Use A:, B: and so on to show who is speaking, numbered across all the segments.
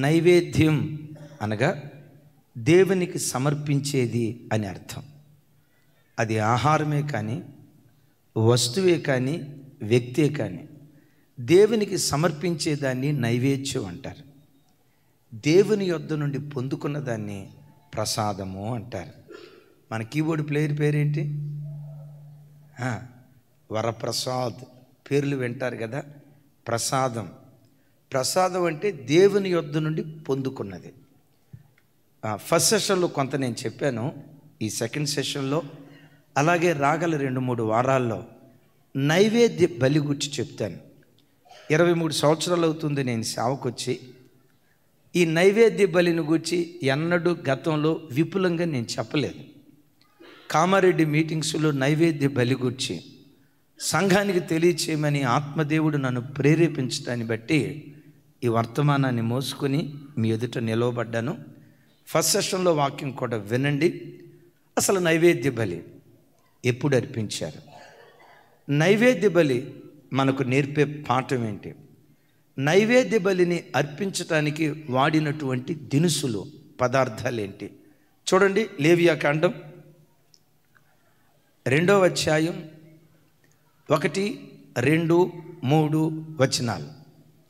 A: నైవేద్యం అనగా దేవునికి సమర్పించేది అని అర్థం. అది ఆహారమే కానీ, వస్తువే కానీ, వ్యక్తే కానీ దేవునికి సమర్పించేదాన్ని నైవేద్యం అంటారు. దేవుని యొద్ద నుండి పొందుకున్న దాన్ని ప్రసాదము అంటారు. మన కీబోర్డ్ ప్లేయర్ పేరేంటి? వరప్రసాద్. పేర్లు వింటారు కదా. ప్రసాదం. ప్రసాదం అంటే దేవుని యొద్ద నుండి పొందుకున్నది. ఫస్ట్ సెషన్లో కొంత నేను చెప్పాను. ఈ సెకండ్ సెషన్లో అలాగే రాగల 2-3 వారాల్లో నైవేద్య బలి గురించి చెప్తాను. 23 సంవత్సరాలు అవుతుంది నేను సేవకొచ్చి. ఈ నైవేద్య బలిని గురించి ఎన్నడూ గతంలో విపులంగా నేను చెప్పలేదు. కామారెడ్డి మీటింగ్స్లో నైవేద్య బలి గురించి సంఘానికి తెలియచేయమని ఆత్మదేవుడు నన్ను ప్రేరేపించడాన్ని బట్టి ఈ వర్తమానాన్ని మోసుకొని మీ ఎదుట నిలవబడ్డాను. ఫస్ట్ సెషన్లో వాక్యం కూడా వినండి. అసలు నైవేద్య బలి ఎప్పుడు అర్పించారు? నైవేద్య బలి మనకు నేర్పే పాఠం ఏంటి? నైవేద్య బలిని అర్పించటానికి వాడినటువంటి దినుసులు, పదార్థాలు ఏంటి? చూడండి, లేవియాకాండం 2వ అధ్యాయం 1, 2, 3 వచనాలు.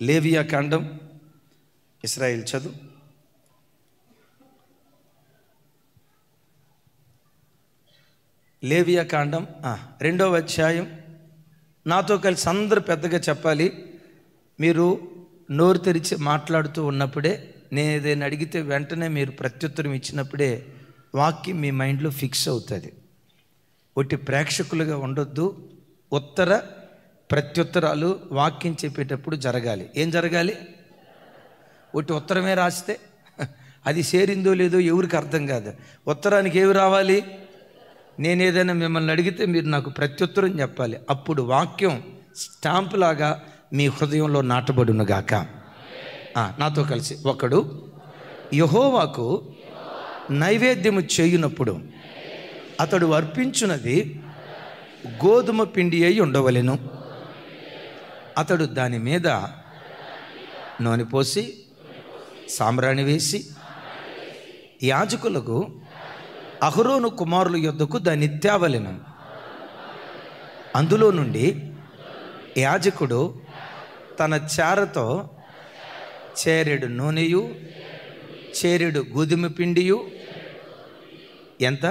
A: లేవియాకాండం, ఇశ్రాయేల్ చదువు. లేవియాకాండం 2వ అధ్యాయం. నాతో కలిసి అందరూ పెద్దగా చెప్పాలి. మీరు నోరు తెరిచి మాట్లాడుతూ ఉన్నప్పుడే, నేను ఏదైనా అడిగితే వెంటనే మీరు ప్రత్యుత్తరం ఇచ్చినప్పుడే వాక్యం మీ మైండ్లో ఫిక్స్ అవుతుంది. ఒట్టి ప్రేక్షకులుగా ఉండొద్దు. ఉత్తర ప్రత్యుత్తరాలు వాక్యం చెప్పేటప్పుడు జరగాలి. ఏం జరగాలి? ఒట్టి ఉత్తరమే రాస్తే అది చేరిందో లేదో ఎవరికి అర్థం కాదు. ఉత్తరానికి ఏవి రావాలి? నేను ఏదైనా మిమ్మల్ని అడిగితే మీరు నాకు ప్రత్యుత్తరం చెప్పాలి. అప్పుడు వాక్యం స్టాంప్ లాగా మీ హృదయంలో నాటబడునుగాక. నాతో కలిసి, ఒకడు యెహోవాకు నైవేద్యము చేయునప్పుడు అతడు అర్పించున్నది గోధుమ పిండి అయి ఉండవలెను. అతడు దాని మీద నూనె పోసి సాంబ్రాణి వేసి యాజకులకు అహరోను కుమారుల యొద్దకు దాన్ని తేవలెను. అందులో నుండి యాజకుడు తన చారతో చేరెడు నూనెయు చేరెడు గోధుమ పిండియు. ఎంత?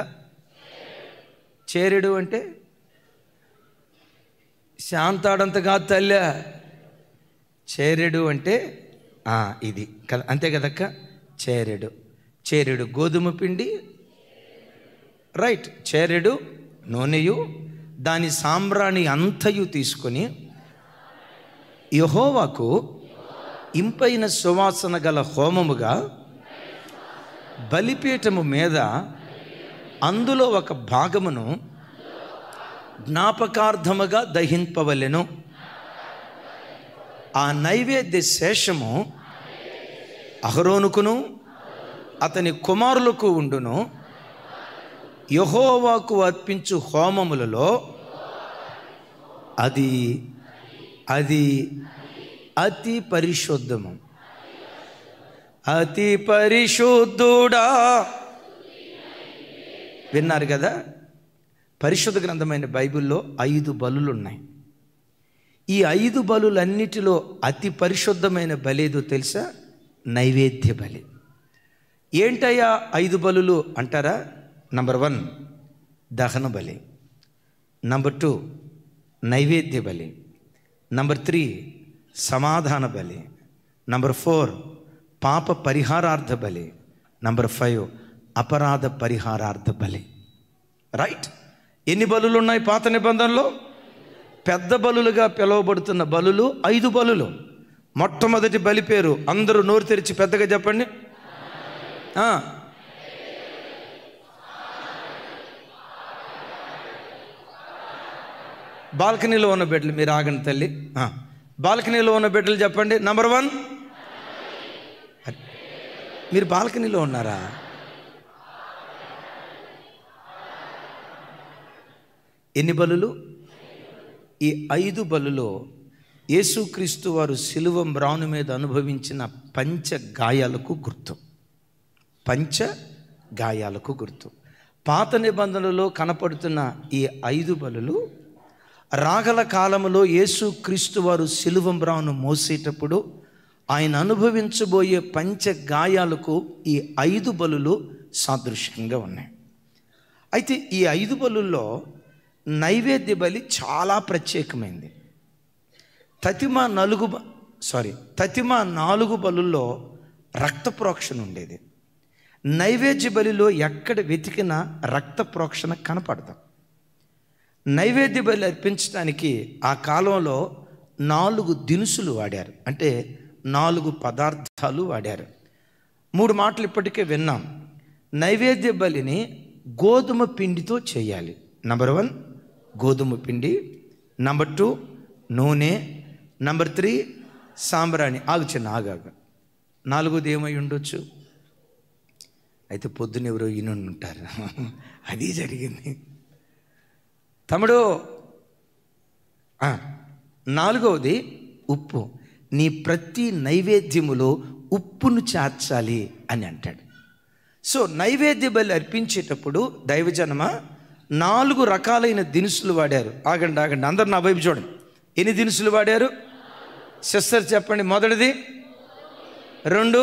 A: చేరెడు అంటే శాంతాడంత కాదు తల్లి. చేరెడు అంటే ఇది కదా, అంతే కదక్క. చేరెడు గోధుమ పిండి, రైట్. చేరెడు నూనెయు దాని సాంబ్రాణి అంతయు తీసుకొని యెహోవాకు ఇంపైన సువాసన గల హోమముగా బలిపీఠము మీద అందులో ఒక భాగమును జ్ఞాపకార్థముగా దహింపవలెను. ఆ నైవేద్య శేషము అహరోనుకును అతని కుమారులకు ఉండును. యెహోవాకు అర్పించు హోమములలో అది అతి పరిశుద్ధము. అతి పరిశుద్ధుడా. విన్నారు కదా? పరిశుద్ధ గ్రంథమైన బైబిల్లో 5 బలులు ఉన్నాయి. ఈ 5 బలులన్నిటిలో అతి పరిశుద్ధమైన బలేదో తెలుసా? నైవేద్య బలి. ఏంటయ్యా 5 బలులు అంటారా? నంబర్ 1 దహన బలి, నంబర్ 2 నైవేద్య బలి, నంబర్ 3 సమాధాన బలి, నంబర్ 4 పాప పరిహారార్థ బలి, నంబర్ 5 అపరాధ పరిహారార్థ బలి. రైట్. ఎన్ని బలులు ఉన్నాయి పాత నిబంధనలో? పెద్ద బలులుగా పిలువబడుతున్న బలులు 5 బలులు. మొట్టమొదటి బలి పేరు అందరూ నోరు తెరిచి పెద్దగా చెప్పండి. బాల్కనీలో ఉన్న బిడ్డలు మీరు ఆగండి తల్లి. బాల్కనీలో ఉన్న బిడ్డలు చెప్పండి. నంబర్ 1. మీరు బాల్కనీలో ఉన్నారా? ఎన్ని బలులు? ఈ 5 బలులో యేసుక్రీస్తు వారు శిలువ మ్రాను మీద అనుభవించిన పంచ గాయాలకు గుర్తు. పంచ గాయాలకు గుర్తు. పాత నిబంధనలో కనపడుతున్న ఈ 5 బలులు రాగల కాలంలో యేసుక్రీస్తు వారు శిలువ మ్రాను మోసేటప్పుడు ఆయన అనుభవించబోయే పంచ గాయాలకు ఈ 5 బలులు సాదృశ్యంగా ఉన్నాయి. అయితే ఈ 5 బలుల్లో నైవేద్య బలి చాలా ప్రత్యేకమైంది. తతిమ 4 బలుల్లో రక్త ప్రోక్షణ ఉండేది. నైవేద్య బలిలో ఎక్కడ వెతికినా రక్త ప్రోక్షణ కనపడదు. నైవేద్య బలి అర్పించడానికి ఆ కాలంలో 4 దినుసులు వాడారు, అంటే 4 పదార్థాలు వాడారు. 3 మాటలు ఇప్పటికే విన్నాం. నైవేద్య బలిని గోధుమ పిండితో చేయాలి. నంబర్ 1 గోధుమ పిండి, నంబర్ 2 నూనె, నంబర్ 3 సాంబ్రాణి. ఆగాగా 4వది ఏమై ఉండొచ్చు? అయితే పొద్దున ఎవరో ఈనుండి ఉంటారు. అది జరిగింది తమ్ముడు. 4వది ఉప్పు. నీ ప్రతి నైవేద్యములో ఉప్పును చేర్చాలి అని అంటాడు. సో నైవేద్య బలి అర్పించేటప్పుడు దైవజనమ 4 రకాలైన దినుసులు వాడారు. ఆగండి అందరు నా వైపు చూడండి. ఎన్ని దినుసులు వాడారు? సిస్టర్ చెప్పండి. మొదటిది, 2,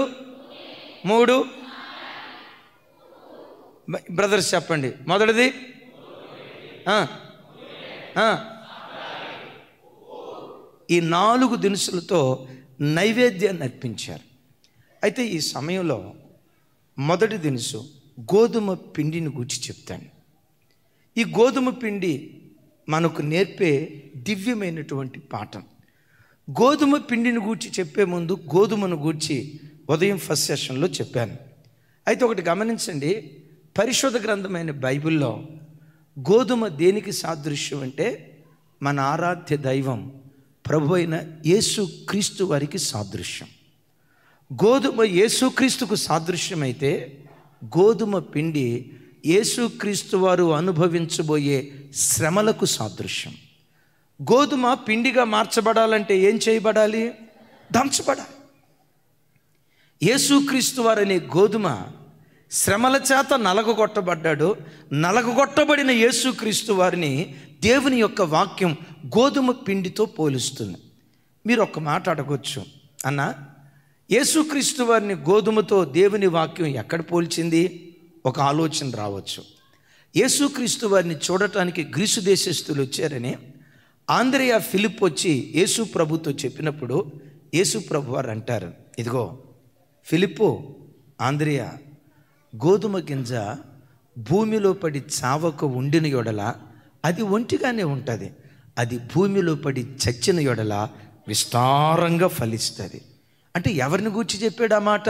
A: 3. బ్రదర్స్ చెప్పండి. మొదటిది ఈ 4 దినుసులతో నైవేద్యాన్ని అర్పించారు. అయితే ఈ సమయంలో మొదటి దినుసు గోధుమ పిండిని గూర్చి చెప్తాను. ఈ గోధుమ పిండి మనకు నేర్పే దివ్యమైనటువంటి పాఠం. గోధుమ పిండిని గూర్చి చెప్పే ముందు గోధుమను గూర్చి ఉదయం ఫస్ట్ సెషన్లో చెప్పాను. అయితే ఒకటి గమనించండి, పరిశుద్ధ గ్రంథమైన బైబిల్లో గోధుమ దేనికి సాదృశ్యం అంటే మన ఆరాధ్య దైవం ప్రభు అయిన యేసుక్రీస్తు వారికి సాదృశ్యం. గోధుమ యేసుక్రీస్తుకు సాదృశ్యమైతే గోధుమ పిండి యేసుక్రీస్తు వారు అనుభవించబోయే శ్రమలకు సాదృశ్యం. గోధుమ పిండిగా మార్చబడాలంటే ఏం చేయబడాలి? దంచబడాలి. యేసుక్రీస్తు వారు అనే గోధుమ శ్రమల చేత నలగొట్టబడ్డాడు. నలగొట్టబడిన యేసుక్రీస్తు వారిని దేవుని యొక్క వాక్యం గోధుమ పిండితో పోలుస్తుంది. మీరు ఒక్క మాట అడగొచ్చు, అన్న యేసుక్రీస్తు వారిని గోధుమతో దేవుని వాక్యం ఎక్కడ పోల్చింది? ఒక ఆలోచన రావచ్చు. యేసుక్రీస్తు వారిని చూడటానికి గ్రీసు దేశస్తులు వచ్చారని ఆంద్రేయ ఫిలిప్ వచ్చి యేసు ప్రభుతో చెప్పినప్పుడు యేసు ప్రభు వారు అంటారు, ఇదిగో ఫిలిప్పు, ఆంద్రేయ, గోధుమ గింజ భూమిలో పడి చావక ఉండిన యొడల అది ఒంటిగానే ఉంటుంది, అది భూమిలో పడి చచ్చిన యొడల విస్తారంగా ఫలిస్తుంది. అంటే ఎవరిని గూర్చి చెప్పాడు ఆ మాట?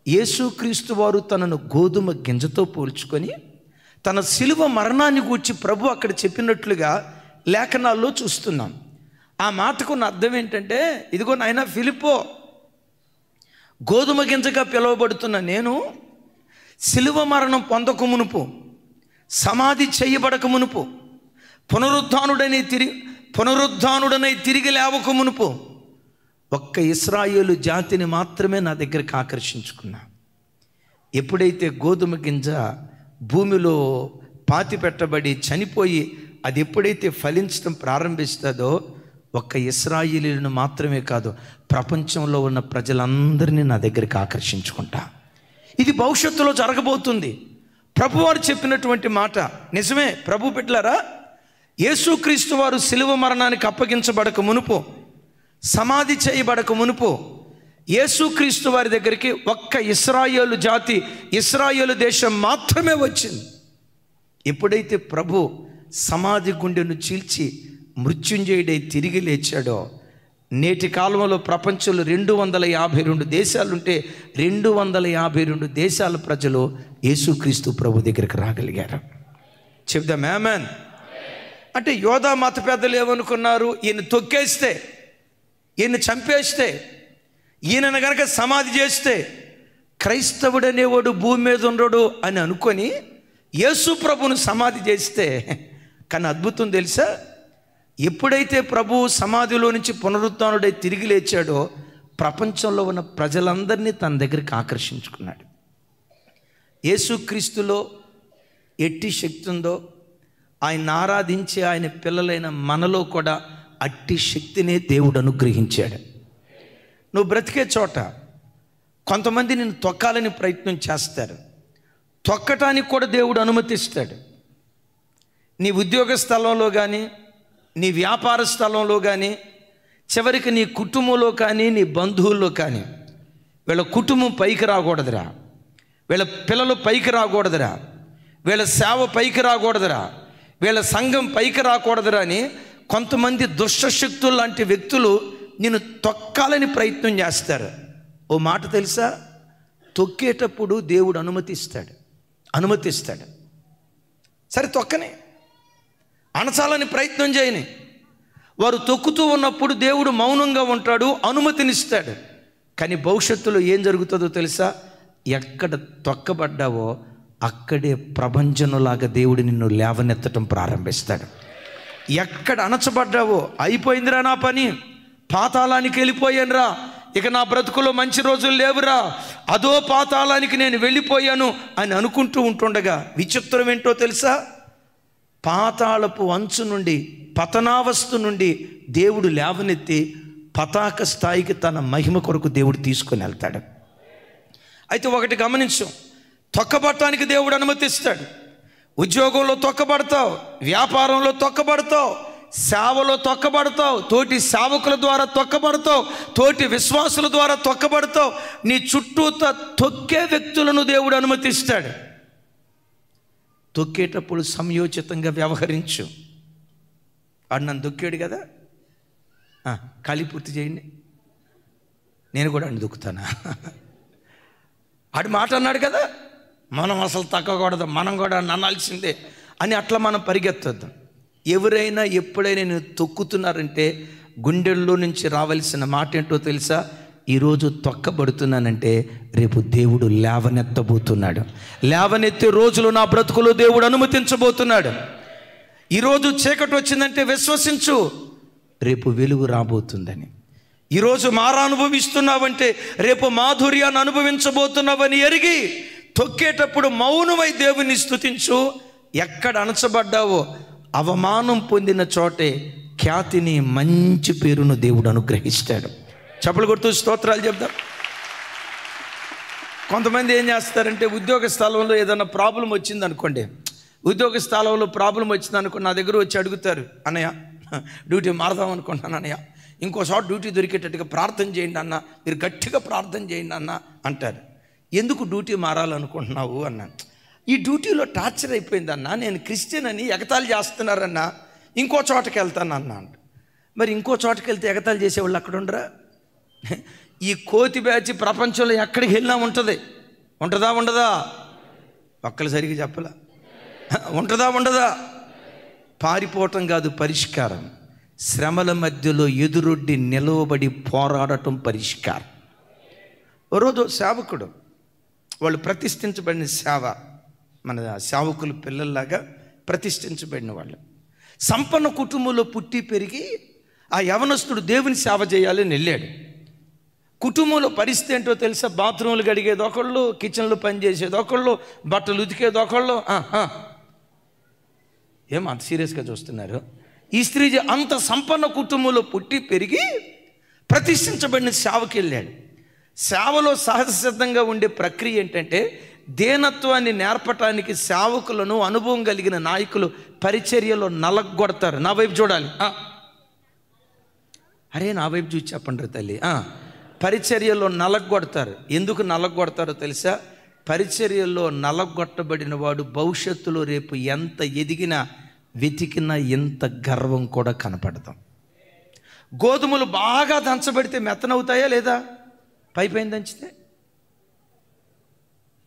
A: యేసుక్రీస్తు వారు తనను గోధుమ గింజతో పోల్చుకొని తన శిలువ మరణాన్ని గూర్చి ప్రభు అక్కడ చెప్పినట్లుగా లేఖనాల్లో చూస్తున్నాం. ఆ మాటకున్న అర్థం ఏంటంటే, ఇదిగో నాయనా ఫిలిప్పో, గోధుమ గింజగా పిలువబడుతున్న నేను శిలువ మరణం పొందక మునుపు, సమాధి చేయబడక మునుపు, పునరుద్ధానుడనై తిరిగి లేవక మునుపు ఒక్క ఇశ్రాయేలు జాతిని మాత్రమే నా దగ్గరికి ఆకర్షించుకున్నా. ఎప్పుడైతే గోధుమ గింజ భూమిలో పాతి పెట్టబడి చనిపోయి అది ఎప్పుడైతే ఫలించడం ప్రారంభిస్తుందో ఒక్క ఇశ్రాయేలీలను మాత్రమే కాదు, ప్రపంచంలో ఉన్న ప్రజలందరినీ నా దగ్గరికి ఆకర్షించుకుంటా. ఇది భవిష్యత్తులో జరగబోతుంది. ప్రభువారు చెప్పినటువంటి మాట నిజమే. ప్రభు బిడ్డలారా, యేసుక్రీస్తు వారు శిలువ మరణానికి అప్పగించబడక మునుపు, సమాధి చేయబడక మునుపు యేసుక్రీస్తు వారి దగ్గరికి ఒక్క ఇశ్రాయేలు జాతి, ఇశ్రాయేలు దేశం మాత్రమే వచ్చింది. ఎప్పుడైతే ప్రభు సమాధి గుండెను చీల్చి మృత్యుంజయుడై తిరిగి లేచాడో, నేటి కాలంలో ప్రపంచంలో 252 దేశాలుంటే 252 దేశాల ప్రజలు యేసుక్రీస్తు ప్రభు దగ్గరికి రాగలిగారు. చెప్దాం ఆమేన్. అంటే యోధా మత పెద్దలు ఏమనుకున్నారు? ఈయన తొక్కేస్తే, ఈయన చంపేస్తే, ఈయనను గనక సమాధి చేస్తే క్రైస్తవుడనేవాడు భూమి మీద ఉండడు అని అనుకొని యేసు ప్రభును సమాధి చేస్తే, కానీ అద్భుతం తెలుసా? ఎప్పుడైతే ప్రభువు సమాధిలో నుంచి పునరుత్థానుడై తిరిగి లేచాడో ప్రపంచంలో ఉన్న ప్రజలందరినీ తన దగ్గరికి ఆకర్షించుకున్నాడు. యేసుక్రీస్తులో ఎట్టి శక్తి ఉందో ఆయన ఆరాధించే ఆయన పిల్లలైన మనలో కూడా అట్టి శక్తినే దేవుడు అనుగ్రహించాడు. నువ్వు బ్రతికే చోట కొంతమంది నిన్ను తొక్కాలని ప్రయత్నం చేస్తారు. తొక్కటానికి కూడా దేవుడు అనుమతిస్తాడు. నీ ఉద్యోగ స్థలంలో కానీ, నీ వ్యాపార స్థలంలో కానీ, చివరికి నీ కుటుంబంలో కానీ, నీ బంధువుల్లో కానీ, వీళ్ళ కుటుంబం పైకి రాకూడదురా, వీళ్ళ పిల్లలు పైకి రాకూడదురా, వీళ్ళ సేవ పైకి రాకూడదురా, వీళ్ళ సంఘం పైకి రాకూడదురా అని కొంతమంది దుష్టశక్తులు లాంటి వ్యక్తులు నిన్ను తొక్కాలని ప్రయత్నం చేస్తారు. ఓ మాట తెలుసా, తొక్కేటప్పుడు దేవుడు అనుమతిస్తాడు. సరే తొక్కని, అణచాలని ప్రయత్నం చేయని. వారు తొక్కుతూ ఉన్నప్పుడు దేవుడు మౌనంగా ఉంటాడు, అనుమతినిస్తాడు. కానీ భవిష్యత్తులో ఏం జరుగుతుందో తెలుసా, ఎక్కడ తొక్కబడ్డావో అక్కడే ప్రభంజనులాగా దేవుడు నిన్ను లేవనెత్తటం ప్రారంభిస్తాడు. ఎక్కడ అణచబడ్డావో, అయిపోయిందిరా నా పని, పాతాళానికి వెళ్ళిపోయానురా, ఇక నా బ్రతుకులో మంచి రోజులు లేవురా, అదో పాతాళానికి నేను వెళ్ళిపోయాను అని అనుకుంటూ ఉంటుండగా విచిత్రం ఏంటో తెలుసా, పాతాళపు అంచు నుండి, పతనావస్థ నుండి దేవుడు లేవనెత్తి పతాక స్థాయికి తన మహిమ కొరకు దేవుడు తీసుకొని వెళ్తాడు. అయితే ఒకటి గమనించు, తొక్కబడటానికి దేవుడు అనుమతిస్తాడు. ఉద్యోగంలో తొక్కబడతావు, వ్యాపారంలో తొక్కబడతావు, సేవలో తొక్కబడతావు, తోటి సేవకుల ద్వారా తొక్కబడతావు, తోటి విశ్వాసుల ద్వారా తొక్కబడతావు. నీ చుట్టూ తొక్కే వ్యక్తులను దేవుడు అనుమతిస్తాడు. తొక్కేటప్పుడు సంయోచితంగా వ్యవహరించు. వాడు నన్ను తొక్కాడు కదా, ఖాళీ పూర్తి చేయండి, నేను కూడా అని దొక్కుతానా? ఆడు మాట అన్నాడు కదా, మనం అసలు తగ్గకూడదు, మనం కూడా ననాల్సిందే అని అట్లా మనం పరిగెత్తొద్దు. ఎవరైనా ఎప్పుడైనా నేను తొక్కుతున్నారంటే గుండెల్లో నుంచి రావాల్సిన మాట ఏంటో తెలుసా, ఈరోజు తొక్కబడుతున్నానంటే రేపు దేవుడు లేవనెత్తబోతున్నాడు. లేవనెత్తే రోజులు నా బ్రతుకులో దేవుడు అనుమతించబోతున్నాడు. ఈరోజు చీకటి వచ్చిందంటే విశ్వసించు, రేపు వెలుగు రాబోతుందని. ఈరోజు మార అనుభవిస్తున్నావంటే రేపు మాధుర్యాన్ని అనుభవించబోతున్నావని ఎరిగి తొక్కేటప్పుడు మౌనమై దేవుని స్తుతించు. ఎక్కడ అణచబడ్డావో, అవమానం పొందిన చోటే ఖ్యాతిని, మంచి పేరును దేవుడు అనుగ్రహిస్తాడు. చప్పలు కొడుతూ స్తోత్రాలు చెప్దాం. కొంతమంది ఏం చేస్తారంటే, ఉద్యోగ స్థలంలో ఏదైనా ప్రాబ్లం వచ్చింది అనుకోండి, ఉద్యోగ స్థలంలో ప్రాబ్లం వచ్చింది అనుకోండి, నా దగ్గర వచ్చి అడుగుతారు, అన్నయ్య డ్యూటీ మారదాం అనుకుంటున్నాను అన్నయ్య, ఇంకోసారి డ్యూటీ దొరికేటట్టుగా ప్రార్థన చేయండి అన్న, మీరు గట్టిగా ప్రార్థన చేయండి అన్న అంటారు. ఎందుకు డ్యూటీ మారాలనుకుంటున్నావు అన్నాను. ఈ డ్యూటీలో టార్చర్ అయిపోయిందన్నా, నేను క్రిస్టియన్ అని ఎగతాళి చేస్తున్నారన్నా, ఇంకో చోటకి వెళ్తాను అన్నా. మరి ఇంకో చోటకి వెళ్తే ఎగతాళి చేసేవాళ్ళు అక్కడ ఉండరా? ఈ కోతి బ్యాచ్ ప్రపంచంలో ఎక్కడికి వెళ్ళినా ఉంటుందా ఉండదా? ఒక్కలు సరిగ్గా చెప్పలా, ఉంటుందా? పారిపోవటం కాదు పరిష్కారం, శ్రమల మధ్యలో ఎదురొడ్డి నిలవబడి పోరాడటం పరిష్కారం. ఓ రోజు సేవకుడు, వాళ్ళు ప్రతిష్ఠించబడిన సేవ, మన సేవకులు పిల్లల్లాగా ప్రతిష్ఠించబడిన వాళ్ళు, సంపన్న కుటుంబంలో పుట్టి పెరిగి ఆ యవనస్తుడు దేవుని సేవ చేయాలని వెళ్ళాడు. కుటుంబంలో పరిస్థితి ఏంటో తెలుసా, బాత్రూములు కడిగేది ఒకళ్ళు, కిచెన్లో పనిచేసేది ఒకళ్ళు, బట్టలు ఉతికేది ఒకళ్ళు. ఏం అంత సీరియస్గా చూస్తున్నారు? ఈ స్త్రీ అంత సంపన్న కుటుంబంలో పుట్టి పెరిగి ప్రతిష్ఠించబడిన సేవకి వెళ్ళాడు. సేవలో సహజ సిద్ధంగా ఉండే ప్రక్రియ ఏంటంటే, దేనత్వాన్ని నేర్పటానికి సేవకులను, అనుభవం కలిగిన నాయకులు పరిచర్యలో నలగొడతారు. నా వైపు చూడాలి, అరే నా వైపు చూసి చెప్పండి తల్లి. పరిచర్యలో నలగొడతారు. ఎందుకు నలగొడతారో తెలుసా? పరిచర్యలో నలగొట్టబడిన వాడు భవిష్యత్తులో రేపు ఎంత ఎదిగినా, వెతికినా ఎంత గర్వం కూడా కనపడతాం. గోధుమలు బాగా దంచబడితే మెత్తనవుతాయా లేదా? పైపైన దంచితే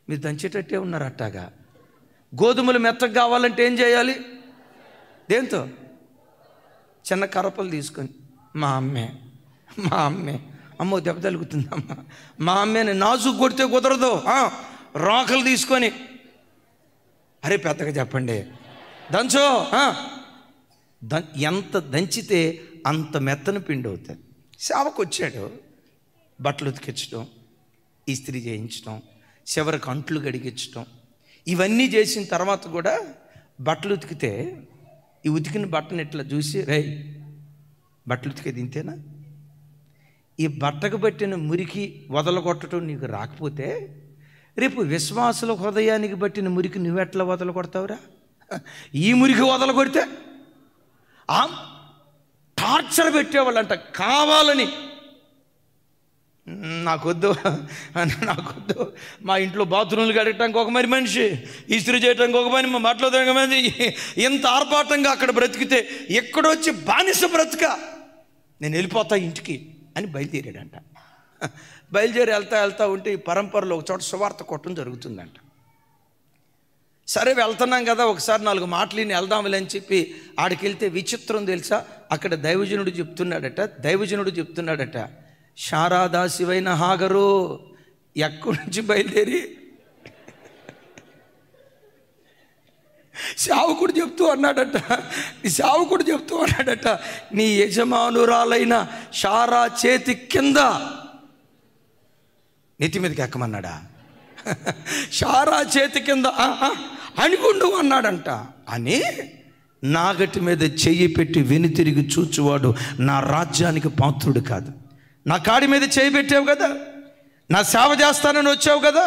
A: మీరు దంచేటట్టే ఉన్నారు. అట్టాగా గోధుమలు మెత్తగా కావాలంటే ఏం చేయాలి? దేంతో? చిన్న కరపలు తీసుకొని, మా అమ్మే అమ్మో దెబ్బ తలుగుతుందమ్మా, మా అమ్మని నాజుకు కొడితే కుదరదు, రాకలు తీసుకొని, అరే పెద్దగా చెప్పండి దంచో, ఎంత దంచితే అంత మెత్తని పిండి అవుతుంది. సేవకు వచ్చాడు, బట్టలు ఉతికించడం, ఇస్త్రీ చేయించడం, చివరికి అంట్లు గడిగించడం, ఇవన్నీ చేసిన తర్వాత కూడా బట్టలు ఉతికితే ఈ ఉతికిన బట్టను ఇట్లా చూసి, రేయ్ బట్టలు ఉతికేది ఇంతేనా? ఈ బట్టకు పట్టిన మురికి వదలగొట్టడం నీకు రాకపోతే రేపు విశ్వాసుల హృదయానికి పట్టిన మురికి నువ్వెట్లా వదలగొడతావురా? ఈ మురికి వదలగొడితే టార్చర్ పెట్టేవాళ్ళంట కావాలని. నాకొద్దు, మా ఇంట్లో బాత్రూమ్లు కడగటానికి ఒక మనిషి, ఇస్త్రీ చేయడానికి ఒక పని, మా బట్టలు తిరగమంది, ఇంత ఆర్భాటంగా అక్కడ బ్రతికితే ఎక్కడొచ్చి బానిస బ్రతుక, నేను వెళ్ళిపోతా ఇంటికి అని బయలుదేరాడంట. బయలుదేరి వెళ్తా ఉంటే ఈ పరంపరలో ఒక చోట సువార్త కొట్టడం జరుగుతుందంట. సరే వెళ్తున్నాం కదా, ఒకసారి 4 మాటలు విని వెళ్దాంలే అని చెప్పి ఆడికి వెళ్తే విచిత్రం తెలుసా, అక్కడ దైవజనుడు చెప్తున్నాడట, శారాదాసివైన హాగరు ఎక్కడి నుంచి బయలుదేరి సేవకుడు చెప్తూ అన్నాడట, నీ యజమానురాలైన శారా చేతి కింద నెత్తి మీదకి ఎక్కమన్నాడా? శారా చేతి కింద అణిగుండు అన్నాడంట. అని నాగటి మీద చెయ్యి పెట్టి వెనుతిరిగి చూచువాడు నా రాజ్యానికి పాత్రుడు కాదు. నా కాడి మీద చేయి పెట్టావు కదా, నా సేవ చేస్తానని వచ్చావు కదా,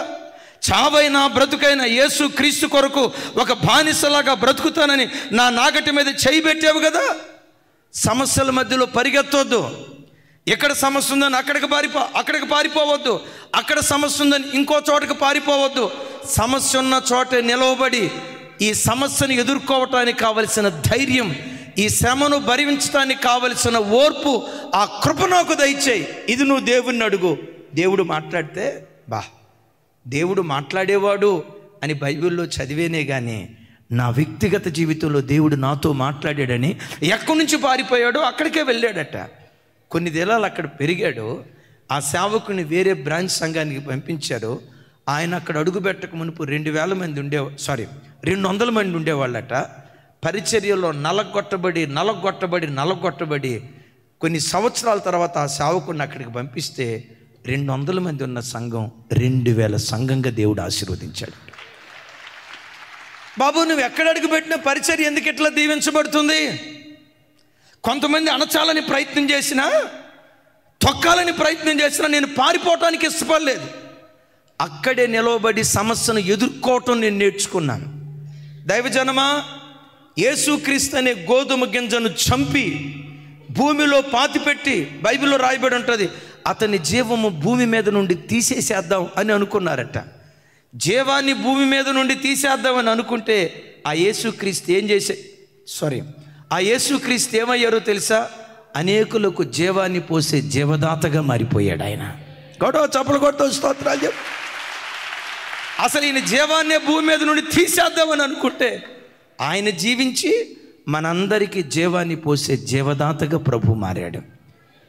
A: చావైనా బ్రతుకైనా యేసు క్రీస్తు కొరకు ఒక బానిసలాగా బ్రతుకుతానని నా నాగటి మీద చేయి పెట్టావు కదా. సమస్యల మధ్యలో పరిగెత్తొద్దు. ఎక్కడ సమస్య ఉందని అక్కడికి పారిపోవద్దు, అక్కడ సమస్య ఉందని ఇంకో చోటకి పారిపోవద్దు. సమస్య ఉన్న చోటే నిలవబడి ఈ సమస్యను ఎదుర్కోవటానికి కావలసిన ధైర్యం, ఈ శ్రమను భరించడానికి కావలసిన ఓర్పు, ఆ కృప నాకు దయచేయి. ఇది నువ్వు దేవుణ్ణి అడుగు. దేవుడు మాట్లాడితే దేవుడు మాట్లాడేవాడు అని బైబిల్లో చదివేనే కానీ నా వ్యక్తిగత జీవితంలో దేవుడు నాతో మాట్లాడాడని ఎక్కడి నుంచి పారిపోయాడో అక్కడికే వెళ్ళాడట. కొన్ని దినాలు అక్కడ పెరిగాడు. ఆ సేవకుని వేరే బ్రాంచ్ సంఘానికి పంపించారు. ఆయన అక్కడ అడుగు పెట్టక మునుపు 200 మంది 200 మంది ఉండేవాళ్ళట. పరిచర్యలో నలగొట్టబడి కొన్ని సంవత్సరాల తర్వాత ఆ సేవకుని అక్కడికి పంపిస్తే 200 మంది ఉన్న సంఘం 2000 సంఘంగా దేవుడు ఆశీర్వదించాడు. బాబు, నువ్వు ఎక్కడ అడుగు పెట్టిన పరిచర్య ఎందుకు ఇట్లా దీవించబడుతుంది? కొంతమంది అణచాలని ప్రయత్నం చేసినా, తొక్కాలని ప్రయత్నం చేసినా నేను పారిపోవటానికి ఇష్టపడలేదు. అక్కడే నిలవబడి సమస్యను ఎదుర్కోవటం నేను నేర్చుకున్నాను. దైవజనమా, యేసుక్రీస్తు అనే గోధుమ గింజను చంపి భూమిలో పాతిపెట్టి బైబిల్లో రాయబడి ఉంటుంది, అతని జీవము భూమి మీద నుండి తీసేసేద్దాం అని అనుకున్నారట. జీవాన్ని భూమి మీద నుండి తీసేద్దామని అనుకుంటే ఆ యేసుక్రీస్తు ఏమయ్యారో తెలుసా? అనేకులకు జీవాన్ని పోసే జీవదాతగా మారిపోయాడు ఆయన. చప్పలు కొట్టు, స్తోత్రాలు చెప్పు. అసలు ఈయన జీవాన్నే భూమి మీద నుండి తీసేద్దామని అనుకుంటే ఆయన జీవించి మనందరికీ జీవాన్ని పోసే జీవదాతగా ప్రభు మారాడు.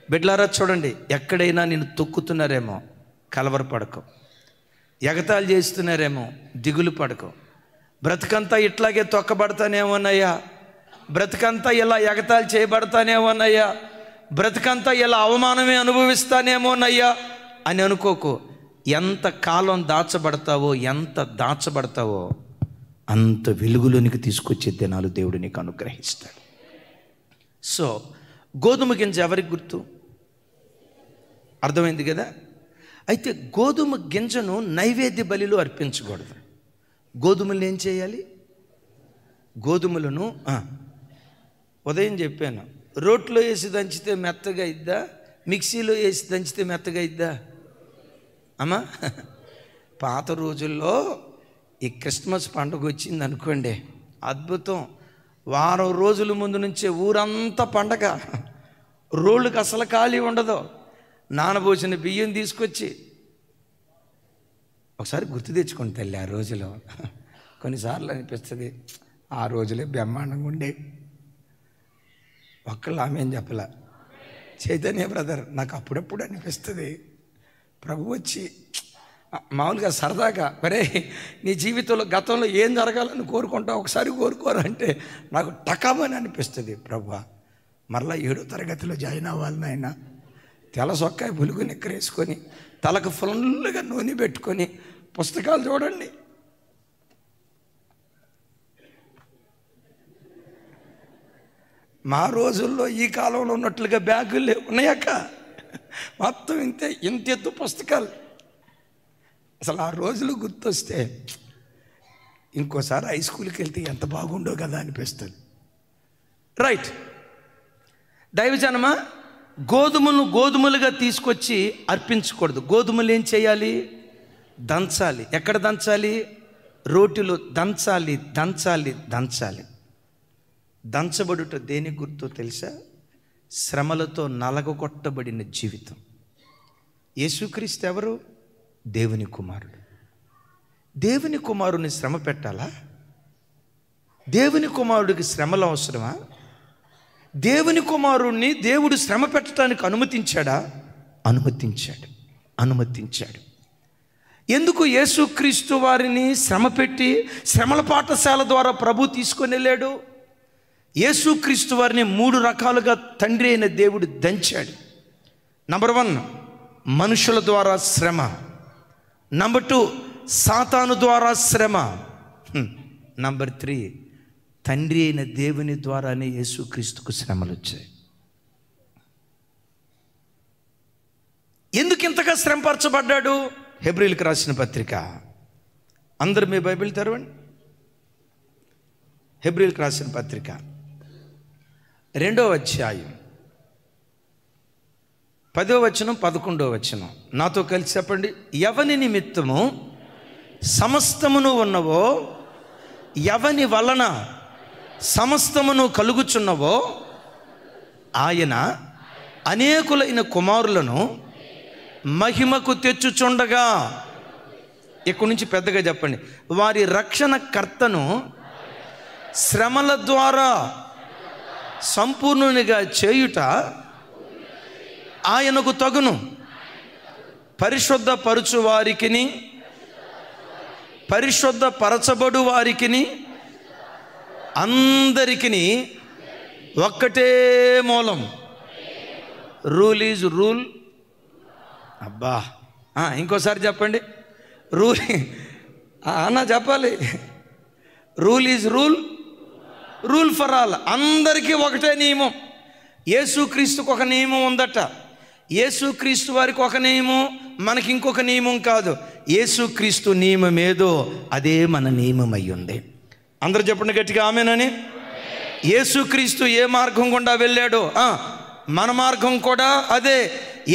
A: బిడ్డలారా చూడండి, ఎక్కడైనా నేను తొక్కుతున్నారేమో కలవరపడకు, ఎగతాళి చేస్తున్నారేమో దిగులు పడకు. బ్రతుకంతా ఇట్లాగే తొక్కబడతానేమోనయ్యా, బ్రతుకంతా ఇలా ఎగతాళి చేయబడతానేమోనయ్యా, బ్రతుకంతా ఇలా అవమానమే అనుభవిస్తానేమోనయ్యా అని అనుకోకు. ఎంత కాలం దాచబడతావో అంత వెలుగులోనికి తీసుకొచ్చే దినాలు దేవుడు నీకు అనుగ్రహిస్తాడు. సో గోధుమ గింజ ఎవరికి గుర్తు? అర్థమైంది కదా? అయితే గోధుమ గింజను నైవేద్య బలిలో అర్పించకూడదు. గోధుమలను ఏం చేయాలి? గోధుమలను ఉదయం చెప్పాను, రోట్లో వేసి దంచితే మెత్తగా ఇద్దా, మిక్సీలో వేసి దంచితే మెత్తగా ఇద్దా అమ్మా? పాత రోజుల్లో ఈ క్రిస్మస్ పండుగ వచ్చింది అనుకోండి, అద్భుతం. వారం రోజుల ముందు నుంచే ఊరంతా పండగ, రోళ్ళకి అసలు ఖాళీ ఉండదు. నానబోసిన బియ్యం తీసుకొచ్చి ఒకసారి గుర్తు తెచ్చుకోండి తల్లి. ఆ రోజులో కొన్నిసార్లు అనిపిస్తుంది, ఆ రోజులే బ్రహ్మాండంగా ఉండే. ఒక్కళ్ళు ఆమె ఏం చెప్పలే. చైతన్య బ్రదర్, నాకు అప్పుడప్పుడు అనిపిస్తుంది ప్రభు వచ్చి మామూలుగా సరదాగా మరే నీ జీవితంలో గతంలో ఏం జరగాలని కోరుకుంటావు, ఒకసారి కోరుకోరంటే నాకు టకామని అనిపిస్తుంది. ప్రభువా మరలా 7వ తరగతిలో జాయిన్ అవ్వాలని ఆయన తెల్ల సొక్కాయ పులుగు నిక్కరేసుకొని తలకు ఫుల్గా నూనె పెట్టుకొని పుస్తకాలు చూడండి. మా రోజుల్లో ఈ కాలంలో ఉన్నట్లుగా బ్యాగులు ఉన్నాయాక మొత్తం ఇంత ఎత్తు పుస్తకాలు. అసలు ఆ రోజులు గుర్తొస్తే ఇంకోసారి హై స్కూల్కి వెళ్తే ఎంత బాగుండో కదా అనిపిస్తుంది. రైట్. దైవజనమా, గోధుమలుగా తీసుకొచ్చి అర్పించకూడదు. గోధుమలు ఏం చేయాలి? దంచాలి. ఎక్కడ దంచాలి? రోటిలో దంచాలి. దంచబడుట దేని గుర్తో తెలుసా? శ్రమలతో నలగొట్టబడిన జీవితం. యేసుక్రీస్తు ఎవరు? దేవుని కుమారుడు. దేవుని కుమారుని శ్రమ పెట్టాలా? దేవుని కుమారుడికి శ్రమలు అవసరమా? దేవుని కుమారుణ్ణి దేవుడు శ్రమ పెట్టడానికి అనుమతించాడా? అనుమతించాడు. ఎందుకు యేసుక్రీస్తు వారిని శ్రమ పెట్టి శ్రమల పాఠశాల ద్వారా ప్రభు తీసుకొని వెళ్ళాడు? యేసుక్రీస్తు వారిని 3 రకాలుగా తండ్రి అయిన దేవుడు దంచాడు. నంబర్ 1 మనుషుల ద్వారా శ్రమ. నంబర్ 2 సాతాను ద్వారా శ్రమ. నంబర్ 3 తండ్రి అయిన దేవుని ద్వారానే యేసుక్రీస్తుకు శ్రమలు వచ్చాయి. ఎందుకు ఇంతగా శ్రమపరచబడ్డాడు? హెబ్రీయులకు రాసిన పత్రిక, అందరూ మీ బైబిల్ తెరవండి. హెబ్రీయులకు రాసిన పత్రిక 2వ అధ్యాయం 10వ వచనం 11వ వచనం నాతో కలిసి చెప్పండి. ఎవని నిమిత్తము సమస్తమును ఉన్నవో, ఎవని వలన సమస్తమును కలుగుచున్నవో ఆయన అనేకులైన కుమారులను మహిమకు తెచ్చుచుండగా, ఇక్కడి నుంచి పెద్దగా చెప్పండి, వారి రక్షణ కర్తను శ్రమల ద్వారా సంపూర్ణునిగా చేయుట ఆయనకు తగును. పరిశుద్ధపరచు వారికిని పరిశుద్ధపరచబడు వారికిని అందరికిని ఒక్కటే మూలం. Rule is rule. అబ్బా, ఇంకోసారి చెప్పండి. అన్న చెప్పాలి. Rule is rule for all. అందరికీ ఒకటే నియమం. యేసుక్రీస్తుకు ఒక నియమం ఉందట. యేసుక్రీస్తు వారికి ఒక నియమం, మనకి ఇంకొక నియమం కాదు. యేసుక్రీస్తు నియమం ఏదో అదే మన నియమం అయ్యింది. అందరూ చెప్పండి గట్టిగా ఆమేనని. యేసుక్రీస్తు ఏ మార్గం గుండా వెళ్ళాడో మన మార్గం కూడా అదే.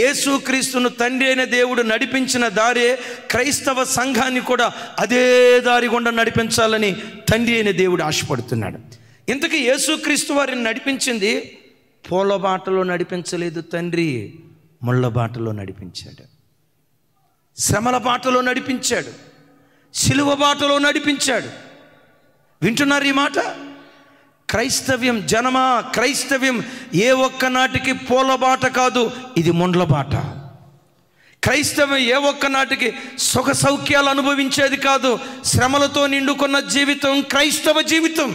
A: యేసుక్రీస్తును తండ్రి అయిన దేవుడు నడిపించిన దారే క్రైస్తవ సంఘాన్ని కూడా అదే దారి గుండా నడిపించాలని తండ్రి అయిన దేవుడు ఆశపడుతున్నాడు. ఇంతకీ యేసుక్రీస్తు వారిని నడిపించింది పూల బాటలో నడిపించలేదు తండ్రి, ముళ్ళ బాటలో నడిపించాడు. శ్రమల బాటలో నడిపించాడు. సిలువ బాటలో నడిపించాడు. వింటున్నారు ఈ మాట? క్రైస్తవ్యం జనమా, క్రైస్తవ్యం ఏ ఒక్క నాటికి పూల బాట కాదు, ఇది ముండ్ల బాట. క్రైస్తవ్యం ఏ ఒక్క నాటికి సుఖ సౌఖ్యాలు అనుభవించేది కాదు, శ్రమలతో నిండుకున్న జీవితం క్రైస్తవ జీవితం.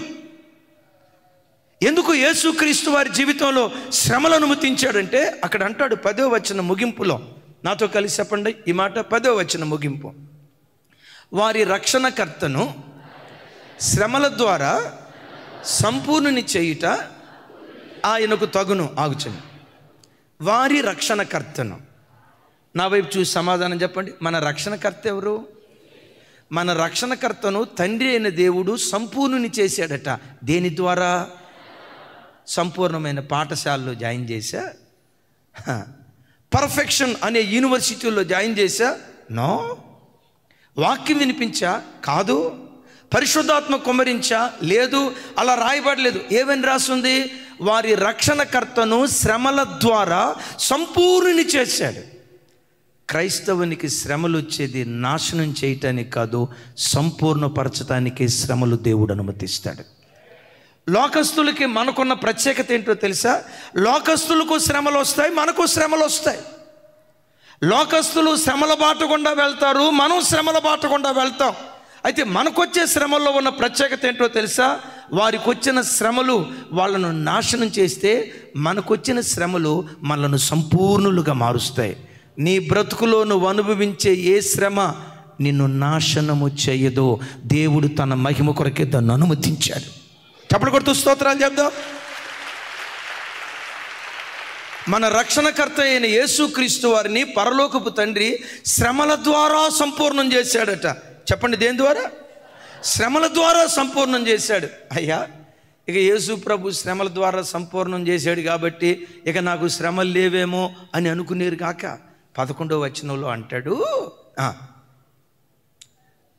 A: ఎందుకు యేసుక్రీస్తు వారి జీవితంలో శ్రమలు అనుమతించాడంటే అక్కడ అంటాడు 10వ వచనం ముగింపులో, నాతో కలిసి చెప్పండి ఈ మాట. 10వ వచనం ముగింపు, వారి రక్షణకర్తను శ్రమల ద్వారా సంపూర్ణుని చేయుట ఆయనకు తగును. ఆగుచండి. వారి రక్షణకర్తను. నా వైపు చూసి సమాధానం చెప్పండి. మన రక్షణకర్త ఎవరు? మన రక్షణకర్తను తండ్రి అయిన దేవుడు సంపూర్ణుని చేశాడట. దేని ద్వారా? సంపూర్ణమైన పాఠశాలలో జాయిన్ చేశా, పర్ఫెక్షన్ అనే యూనివర్సిటీలో జాయిన్ చేశా? నో. వాక్యం వినిపించా? కాదు. పరిశుద్ధాత్మ కుమ్మరించా? లేదు. అలా రాయబడలేదు. ఏమని రాస్తుంది? వారి రక్షణకర్తను శ్రమల ద్వారా సంపూర్ణుని చేశాడు. క్రైస్తవునికి శ్రమలు వచ్చేది నాశనం చేయటానికి కాదు, సంపూర్ణపరచటానికి శ్రమలు దేవుడు అనుమతిస్తాడు. లోకస్తులకి మనకున్న ప్రత్యేకత ఏంటో తెలుసా? లోకస్తులకు శ్రమలు వస్తాయి, మనకు శ్రమలు వస్తాయి. లోకస్తులు శ్రమల బాట గుండా వెళ్తారు, మనం శ్రమల బాట గుండా వెళ్తాం. అయితే మనకొచ్చే శ్రమల్లో ఉన్న ప్రత్యేకత ఏంటో తెలుసా? వారికి వచ్చిన శ్రమలు వాళ్ళను నాశనం చేస్తే, మనకొచ్చిన శ్రమలు మనలను సంపూర్ణులుగా మారుస్తాయి. నీ బ్రతుకులో నువ్వు అనుభవించే ఏ శ్రమ నిన్ను నాశనము చేయదో దేవుడు తన మహిమ కొరకే దాన్ని అనుమతించాడు. చప్పట్లు కొడుతూ స్తోత్రాలు చెప్దాం. మన రక్షణకర్త అయిన యేసుక్రీస్తు వారిని పరలోకపు తండ్రి శ్రమల ద్వారా సంపూర్ణం చేశాడట. చెప్పండి, దేని ద్వారా? శ్రమల ద్వారా సంపూర్ణం చేశాడు. అయ్యా, ఇక యేసు ప్రభు శ్రమల ద్వారా సంపూర్ణం చేశాడు కాబట్టి ఇక నాకు శ్రమలు లేవేమో అని అనుకునేరు కాక 11వ వచనంలో అంటాడు,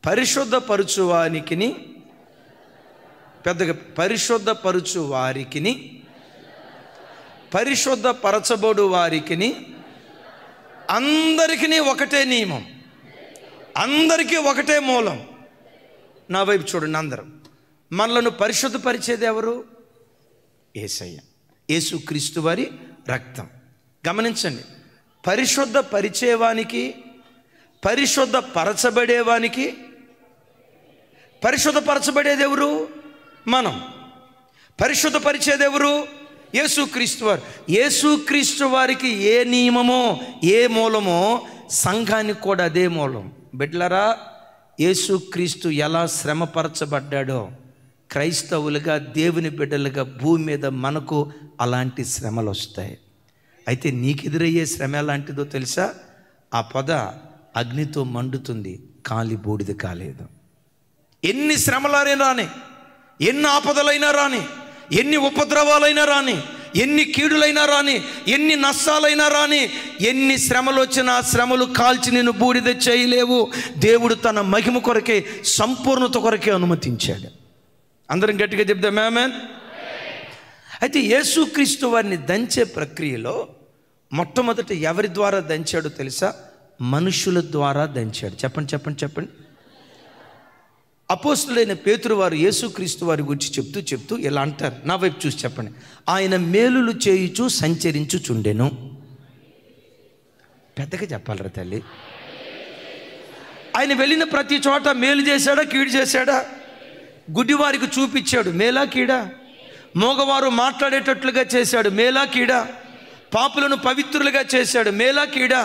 A: పరిశుద్ధపరచు వారికిని, పెద్దగా పరిశుద్ధపరచు వారికిని, పరిశుద్ధపరచబడు వారికిని అందరికీ ఒకటే నియమం, అందరికీ ఒకటే మూలం. నా వైపు చూడండి అందరూ. మనలను పరిశుద్ధపరిచేది ఎవరు? యేసయ్య, యేసుక్రీస్తు వారి రక్తం. గమనించండి, పరిశుద్ధ పరిచేవానికి, పరిశుద్ధ పరచబడేవానికి, పరిశుద్ధపరచబడేది ఎవరు? మనం. పరిశుద్ధపరిచేది ఎవరు? యేసుక్రీస్తు వారు. యేసుక్రీస్తు వారికి ఏ నియమమో, ఏ మూలమో, సంఘానికి కూడా అదే మూలం. బిడ్డలారా, యేసుక్రీస్తు ఎలా శ్రమపరచబడ్డాడో క్రైస్తవులుగా, దేవుని బిడ్డలుగా భూమి మీద మనకు అలాంటి శ్రమలు వస్తాయి. అయితే నీకు ఎదురయ్యే శ్రమ ఎలాంటిదో తెలుసా? ఆ పొద అగ్నితో మండుతుంది, కాలి బూడిద కాలేదు. ఎన్ని శ్రమలైనా రాని, ఎన్ని ఆపదలైనా రాని, ఎన్ని ఉపద్రవాలైనా రాని, ఎన్ని కీడులైనా రాని, ఎన్ని నష్టాలైనా రాని, ఎన్ని శ్రమలు వచ్చినా శ్రమలు కాల్చి నిన్ను బూడిద చేయలేవు. దేవుడు తన మహిమ కొరకే, సంపూర్ణత కొరకే అనుమతించాడు. అందరం గట్టిగా చెప్దాం ఆమేన్. అయితే యేసుక్రీస్తు వారిని దంచే ప్రక్రియలో మొట్టమొదట ఎవరి ద్వారా దంచాడో తెలుసా? మనుషుల ద్వారా దంచాడు. చెప్పండి చెప్పండి చెప్పండి. అపోస్తులైన పేతురు వారు యేసుక్రీస్తు వారి గురించి చెప్తూ ఇలా అంటారు. నా వైపు చూసి చెప్పండి. ఆయన మేలులు చేయుచు సంచరించుచుండెను. పెద్దగా చెప్పాలరా తల్లి. ఆయన వెళ్ళిన ప్రతి చోట మేలు చేశాడా, కీడు చేశాడా? గుడ్డివారికి చూపించాడు, మేలా కీడా? మోగవారు మాట్లాడేటట్లుగా చేశాడు, మేలా కీడా? పాపులను పవిత్రులుగా చేశాడు, మేలా కీడా?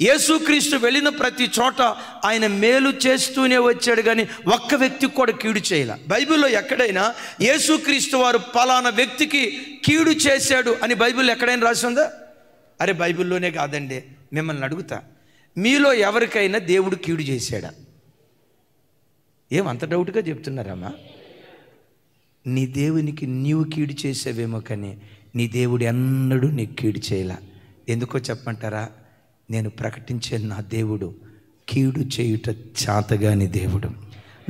A: యేసుక్రీస్తు వెళ్ళిన ప్రతి చోట ఆయన మేలు చేస్తూనే వచ్చాడు, కానీ ఒక్క వ్యక్తికి కూడా కీడు చేయలే. బైబిల్లో ఎక్కడైనా యేసుక్రీస్తు వారు పలానా వ్యక్తికి కీడు చేశాడు అని బైబిల్లో ఎక్కడైనా రాసి ఉందా? అరే బైబిల్లోనే కాదండి, మిమ్మల్ని అడుగుతా, మీలో ఎవరికైనా దేవుడు కీడు చేశాడా? ఏమంత డౌట్గా చెప్తున్నారమ్మా? నీ దేవునికి నీవు కీడు చేసావేమో, కానీ నీ దేవుడు ఎన్నడూ నీకు కీడు చేయలే. ఎందుకో చెప్పమంటారా? నేను ప్రకటించే నా దేవుడు కీడు చేయుట చేతగాని దేవుడు.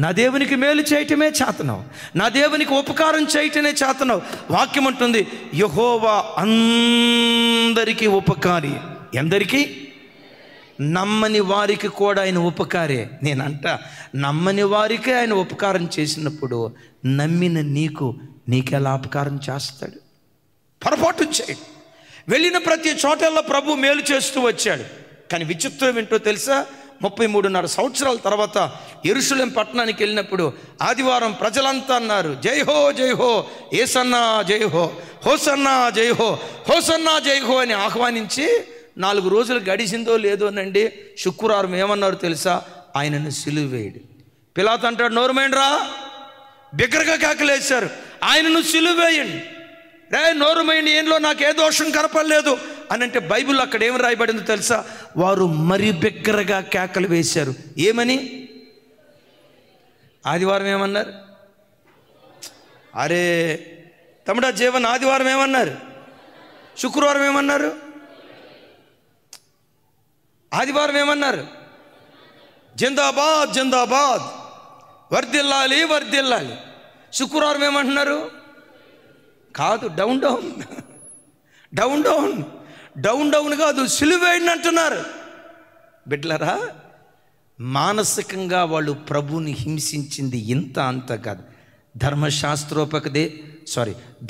A: నా దేవునికి మేలు చేయటమే చేతనం, నా దేవునికి ఉపకారం చేయటమే చేతనం. వాక్యం అంటుంది, యెహోవా అందరికీ ఉపకారి. ఎందరికీ? నమ్మని వారికి కూడా ఆయన ఉపకారే. నేనంట, నమ్మని వారికే ఆయన ఉపకారం చేసినప్పుడు నమ్మిన నీకెలా ఉపకారం చేస్తాడు? పొరపాటు చేయడు. వెళ్ళిన ప్రతి చోటల్లో ప్రభు మేలు చేస్తూ వచ్చాడు. కానీ విచిత్రం ఏంటో తెలుసా? 33.5 సంవత్సరాల తర్వాత యెరూషలేం పట్టణానికి వెళ్ళినప్పుడు ఆదివారం ప్రజలంతా అన్నారు, జై హో జై హో యేసన్నా జై హో, హోసన్నా జై హో, హోసన్నా జై హో అని ఆహ్వానించి 4 రోజులు గడిచిందో లేదోనండి, శుక్రవారం ఏమన్నారు తెలుసా? ఆయనను సిలువ వేయడు. పిలాతు అంటాడు, నోరుమైండ్రా, బిగ్గరగా కేకలేశారు, ఆయనను సిలువ వేయండి. రే నోరుమైండి, ఏంలో నాకు ఏ దోషం కనపడలేదు అని అంటే బైబిల్లో అక్కడ ఏం రాయబడిందో తెలుసా? వారు మరి బిగ్గరగా కేకలు వేశారు. ఏమని? ఆదివారం ఏమన్నారు? అరే తమ్ముడా జీవన్, ఆదివారం ఏమన్నారు? శుక్రవారం ఏమన్నారు? ఆదివారం ఏమన్నారు? జిందాబాద్ జిందాబాద్, వర్ధిల్లాలి వర్ధిల్లాలి. శుక్రవారం ఏమంటున్నారు? కాదు, down down down down down down కాదు, సిలువేయండి అంటున్నారు. బిడ్డలారా, మానసికంగా ప్రభుని హింసించింది ఇంత అంత కాదు.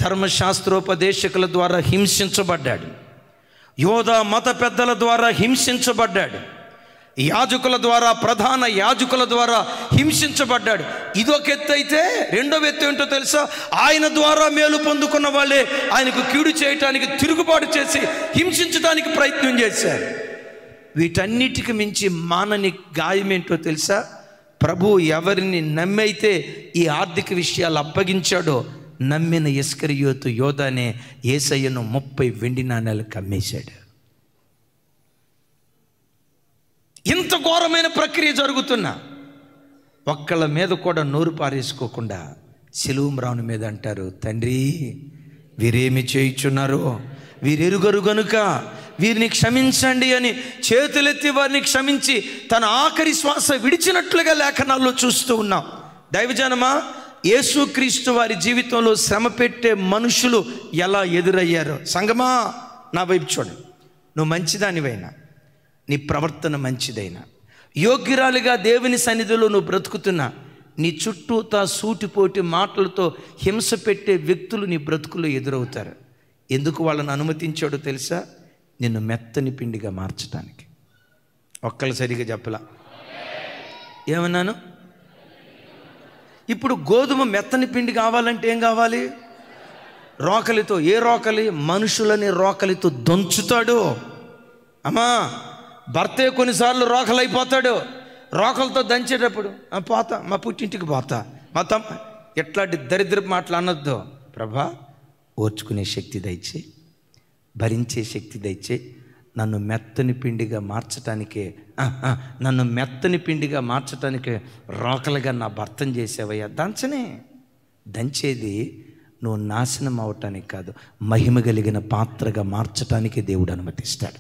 A: ధర్మశాస్త్రోపదేశకుల ద్వారా హింసించబడ్డాడు. యోధా మత పెద్దల ద్వారా హింసించబడ్డాడు, యాజకుల ద్వారా, ప్రధాన యాజకుల ద్వారా హింసించబడ్డాడు. ఇదొక ఎత్తు అయితే రెండవ ఎత్తు ఏంటో తెలుసా? ఆయన ద్వారా మేలు పొందుకున్న వాళ్ళే ఆయనకు కీడు చేయటానికి తిరుగుబాటు చేసి హింసించడానికి ప్రయత్నం చేశారు. వీటన్నిటికి మించి మానని గాయం ఏంటో తెలుసా? ప్రభు ఎవరిని నమ్మైతే ఈ ఆర్థిక విషయాలు అప్పగించాడో, నమ్మిన ఇస్కరియోతు యోధానే యేసయ్యను 30 వెండి నాణేలకు అమ్మేశాడు. ఇంత ఘోరమైన ప్రక్రియ జరుగుతున్నా ఒక్కళ్ళ మీద కూడా నోరు పారేసుకోకుండా శిలువ మీద అంటారు, తండ్రి వీరేమి చేయుచున్నారో వీరెరుగరు గనుక వీరిని క్షమించండి అని చేతులెత్తి వారిని క్షమించి తన ఆఖరి శ్వాస విడిచినట్లుగా లేఖనాల్లో చూస్తూ ఉన్నాం. దైవజనమా, యేసుక్రీస్తు వారి జీవితంలో శ్రమ పెట్టే మనుషులు ఎలా ఎదురయ్యారో సంగమా నా వైపు చూడండి. నువ్వు మంచిదానివైనా, నీ ప్రవర్తన మంచిదైనా, యోగ్యురాలిగా దేవుని సన్నిధిలో నువ్వు బ్రతుకుతున్నా, నీ చుట్టూతా సూటిపోటి మాటలతో హింస పెట్టే వ్యక్తులు నీ బ్రతుకులో ఎదురవుతారు. ఎందుకు వాళ్ళని అనుమతించాడో తెలుసా? నిన్ను మెత్తని పిండిగా మార్చడానికి. ఒక్కళ్ళు సరిగా చెప్పలా. ఏమన్నాను? ఇప్పుడు గోధుమ మెత్తని పిండి కావాలంటే ఏం కావాలి? రోకలితో. ఏ రోకలి? మనుషులని రోకలితో దంచుతాడు. అమ్మా, భర్తే కొన్నిసార్లు రోకలైపోతాడు. రోకలతో దంచేటప్పుడు పోతా, మా పుట్టింటికి పోతా, మా ఎట్లాంటి దరిద్రపు మాటలు అనొద్దు. ప్రభా, ఓర్చుకునే శక్తి దయచే, భరించే శక్తి దయచే, నన్ను మెత్తని పిండిగా మార్చటానికే, నన్ను మెత్తని పిండిగా మార్చటానికే రోకలుగా నా భర్తను చేసావయ్యా. దంచనే. దంచేది నువ్వు నాశనం అవటానికి కాదు, మహిమ కలిగిన పాత్రగా మార్చటానికి దేవుడు అనుమతిస్తాడు.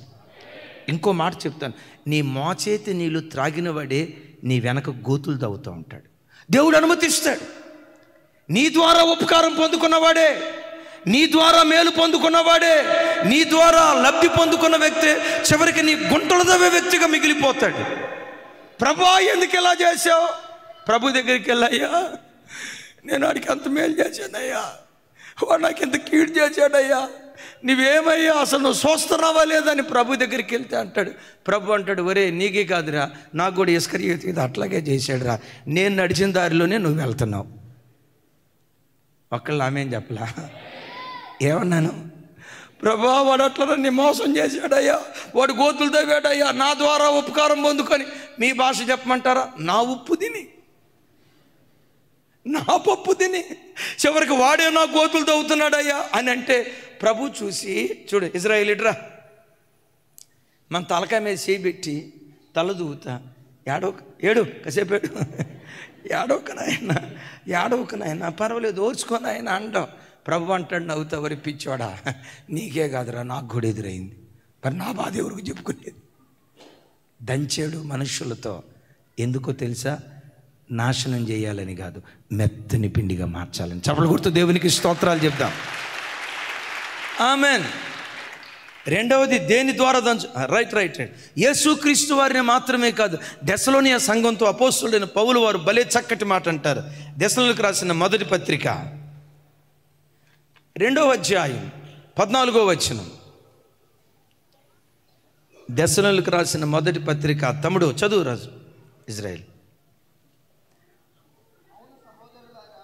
A: ఇంకో మాట చెప్తాను, నీ మోచేతి నీళ్ళు త్రాగిన వాడే నీ వెనక గోతులు తవ్వుతూ ఉంటాడు. దేవుడు అనుమతిస్తాడు. నీ ద్వారా ఉపకారం పొందుకున్నవాడే, నీ ద్వారా మేలు పొందుకున్నవాడే, నీ ద్వారా లబ్ధి పొందుకున్న వ్యక్తి చివరికి నీ గుంటలు తవ్వే వ్యక్తిగా మిగిలిపోతాడు. ప్రభా, ఎందుకు ఇలా చేసావు? ప్రభు దగ్గరికి వెళ్ళయ్యా, నేను వాడికి అంత మేలు చేశానయ్యా, వాడు నాకు ఎంత కీడు చేశాడయ్యా, నువ్వేమయ్యా అసలు నువ్వు చూస్తున్నావా లేదని ప్రభు దగ్గరికి వెళ్తే అంటాడు. ప్రభు అంటాడు, ఒరే నీకే కాదురా, నాకు కూడా ఇస్కరియోతు అట్లాగే చేశాడురా, నేను నడిచిన దారిలోనే నువ్వు వెళ్తున్నావు. ఒక్కళ్ళు ఆమెం చెప్పలా. ఏమన్నాను? ప్రభా, వాడు అట్లా నీ మోసం చేశాడయ్యా, వాడు గోతులు తవ్వాడయ్యా, నా ద్వారా ఉపకారం పొందుకొని, మీ భాష చెప్పమంటారా, నా ఉప్పు తిని, నా పప్పు తిని చివరికి వాడే నా గోతులు తవ్వుతున్నాడయ్యా అని అంటే ప్రభు చూసి, చూడు ఇజ్రాయేలీయుడురా, మన తలకాయ మీద చేయబెట్టి తల దూవుతా, ఏడు కాసేపు ఏడవక నాయన పర్వాలేదు, ఓర్చుకొని ఆయన అంటాం. ప్రభు అంటాడు, నవ్వుతా, వరి పిచ్చోడా, నీకే కాదురా, నాకు కూడా ఎదురైంది, మరి నా బాధ ఎవరికి చెప్పుకునేది? దంచాడు మనుషులతో. ఎందుకో తెలుసా? నాశనం చేయాలని కాదు, మెత్తని పిండిగా మార్చాలని. చప్పలు కొడుతూ దేవునికి స్తోత్రాలు చెప్దాం. ఆమెన్. రెండవది, దేని ద్వారా రైట్ యేసుక్రీస్తు వారిని మాత్రమే కాదు, దెసలోనియ సంఘంతో అపోస్తలుడైన పౌలు వారు భలే చక్కటి మాట అంటారు. దెసలోనికి రాసిన మొదటి పత్రిక 2వ అధ్యాయం 14వ వచనం. దెసలోనికి రాసిన మొదటి పత్రిక. తమ్ముడు చదువు రాజు ఇజ్రాయేల్.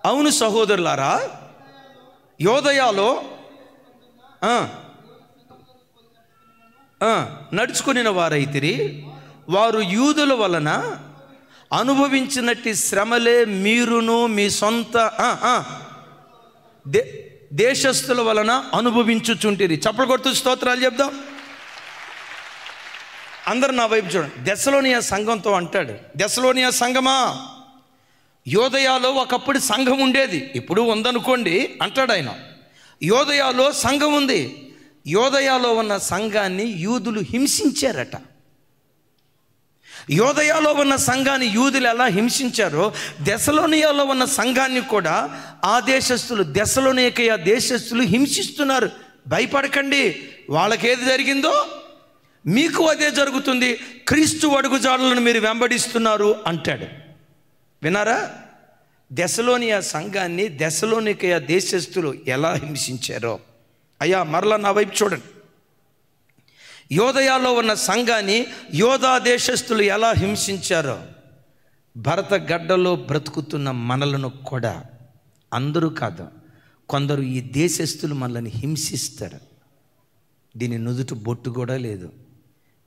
A: అవును సహోదరులారా, యోదయాలో నడుచుకుని వారైతిరి, వారు యూదుల వలన అనుభవించినట్టి శ్రమలే మీరును మీ సొంత దేశస్థుల వలన అనుభవించుచుంటిరి. చప్పలు కొడుతూ స్తోత్రాలు చెప్దాం. అందరు నా వైపు చూడండి. దెసలోనియ సంఘంతో అంటాడు, దెసలోనియ సంఘమా, యోదయాలో ఒకప్పుడు సంఘం ఉండేది, ఇప్పుడు ఉందనుకోండి అంటాడు ఆయన. యోదయాలో సంఘం ఉంది. యోదయాలో ఉన్న సంఘాన్ని యూదులు హింసించారట. యోదయాలో ఉన్న సంఘాన్ని యూదులు ఎలా హింసించారో, దెసలోనియాలో ఉన్న సంఘాన్ని కూడా ఆ దేశస్థులు, దెసలోనికయ దేశస్థులు హింసిస్తున్నారు. భయపడకండి, వాళ్ళకేది జరిగిందో మీకు అదే జరుగుతుంది, క్రీస్తు అడుగుజాడలను మీరు వెంబడిస్తున్నారు అంటాడు. వినారా? దెసలోనియా సంఘాన్ని దెసలోనికయ దేశస్థులు ఎలా హింసించారో. అయ్యా, మరలా నా వైపు చూడండి. యోదయాలో ఉన్న సంఘాన్ని యోధా దేశస్థులు ఎలా హింసించారో భరత గడ్డలో బ్రతుకుతున్న మనలను కూడా, అందరూ కాదు, కొందరు ఈ దేశస్థులు మనల్ని హింసిస్తారు. దీని నుదుట బొట్టు కూడా లేదు,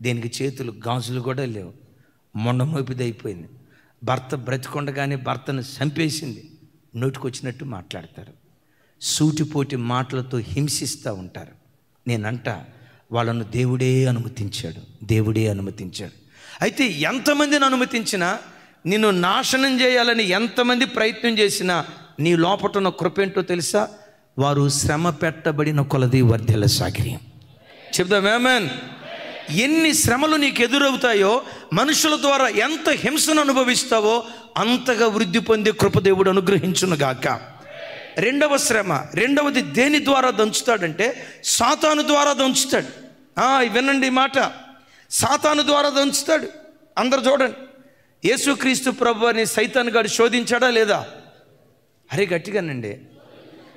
A: దీనికి చేతులు గాజులు కూడా లేవు, మొండమోపిదైపోయింది. భర్త బ్రతికొండగానే భర్తను చంపేసింది, నోటికొచ్చినట్టు మాట్లాడతారు, సూటిపోటి మాటలతో హింసిస్తూ ఉంటారు. నేనంట వాళ్ళను దేవుడే అనుమతించాడు, దేవుడే అనుమతించాడు. అయితే ఎంతమందిని అనుమతించినా, నిన్ను నాశనం చేయాలని ఎంతమంది ప్రయత్నం చేసినా, నీ లోపటున్న కృపేంటో తెలుసా? వారు శ్రమ పెట్టబడిన కొలది వర్ధిల్లసాగిరి. చెప్దాం ఆమేన్. ఎన్ని శ్రమలు నీకు ఎదురవుతాయో, మనుషుల ద్వారా ఎంత హింసను అనుభవిస్తావో అంతగా వృద్ధి పొందే కృపదేవుడు అనుగ్రహించునుగాక. రెండవ శ్రమ, రెండవది దేని ద్వారా దంచుతాడంటే సాతాను ద్వారా దంచుతాడు. వినండి మాట, సాతాను ద్వారా దంచుతాడు. అందరు చూడండి, యేసుక్రీస్తు ప్రభువారిని సైతాను గాడు శోధించాడా లేదా? అరే గట్టిగానండి.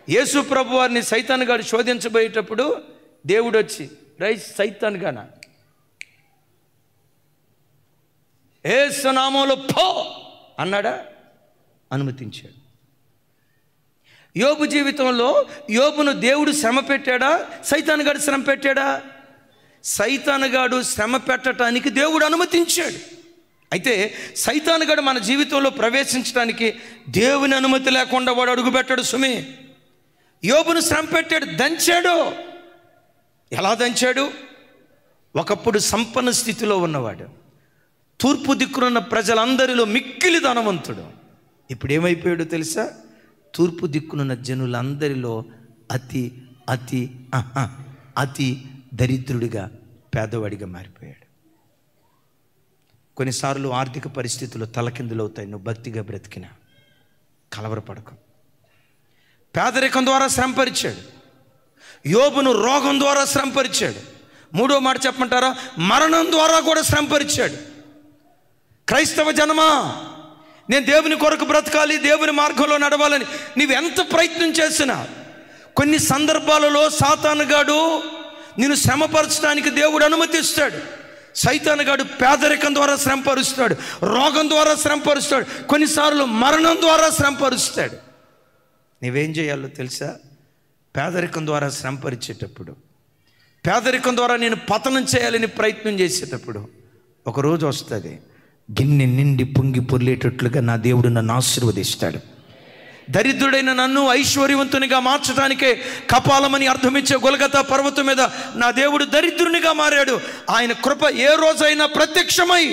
A: యేసు ప్రభువారిని సైతాను గాడు శోధించబోయేటప్పుడు దేవుడు వచ్చి, సైతాను గానా, యేసు నామములో పో అన్నాడా? అనుమతించాడు. యోబు జీవితంలో యోబును దేవుడు శ్రమ పెట్టాడా? సైతాను గాడు శ్రమ పెట్టాడా? సైతాను గాడు శ్రమ పెట్టడానికి దేవుడు అనుమతించాడు. అయితే సైతాను గాడు మన జీవితంలో ప్రవేశించడానికి దేవుని అనుమతి లేకుండా వాడు అడుగుపెట్టాడు. సుమి, యోబును శ్రమ పెట్టాడు, దంచాడు. ఎలా దంచాడు? ఒకప్పుడు సంపన్న స్థితిలో ఉన్నవాడు, తూర్పు దిక్కునున్న ప్రజలందరిలో మిక్కిలి ధనవంతుడు. ఇప్పుడు ఏమైపోయాడో తెలుసా? తూర్పు దిక్కునున్న జనులందరిలో అతి అతి అతి దరిద్రుడిగా, పేదవాడిగా మారిపోయాడు. కొన్నిసార్లు ఆర్థిక పరిస్థితులు తలకిందులవుతాయి. నువ్వు భక్తిగా బ్రతికినా కలవరపడకు. పేదరికం ద్వారా శ్రమపరిచాడు. యోబును రోగం ద్వారా శ్రమపరిచాడు. మూడో మాట చెప్పమంటారా? మరణం ద్వారా కూడా శ్రమపరిచాడు. క్రైస్తవ జనమా, నేను దేవుని కొరకు బ్రతకాలి, దేవుని మార్గంలో నడవాలని నీవెంత ప్రయత్నం చేసినా, కొన్ని సందర్భాలలో సాతానుగాడు నిన్ను శ్రమపరచడానికి దేవుడు అనుమతిస్తాడు. సైతానుగాడు పేదరికం ద్వారా శ్రమపరుస్తాడు, రోగం ద్వారా శ్రమపరుస్తాడు, కొన్నిసార్లు మరణం ద్వారా శ్రమపరుస్తాడు. నీవేం చేయాలో తెలుసా? పేదరికం ద్వారా శ్రమపరిచేటప్పుడు, పేదరికం ద్వారా నేను పతనం చేయాలని ప్రయత్నం చేసేటప్పుడు ఒకరోజు వస్తుంది, గిన్నె నిండి పొంగి పొర్లేటట్లుగా నా దేవుడు నన్ను ఆశీర్వదిస్తాడు. దరిద్రుడైన నన్ను ఐశ్వర్యవంతునిగా మార్చడానికే కపాలమని అర్థమిచ్చే గొల్గతా పర్వతం మీద నా దేవుడు దరిద్రునిగా మారాడు. ఆయన కృప ఏ రోజైనా ప్రత్యక్షమై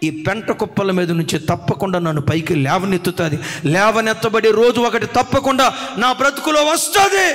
A: ఈ పెంట కుప్పల మీద నుంచి తప్పకుండా నన్ను పైకి లేవనెత్తుతుంది. లేవనెత్తబడి రోజు ఒకటి తప్పకుండా నా బ్రతుకులో వస్తుంది.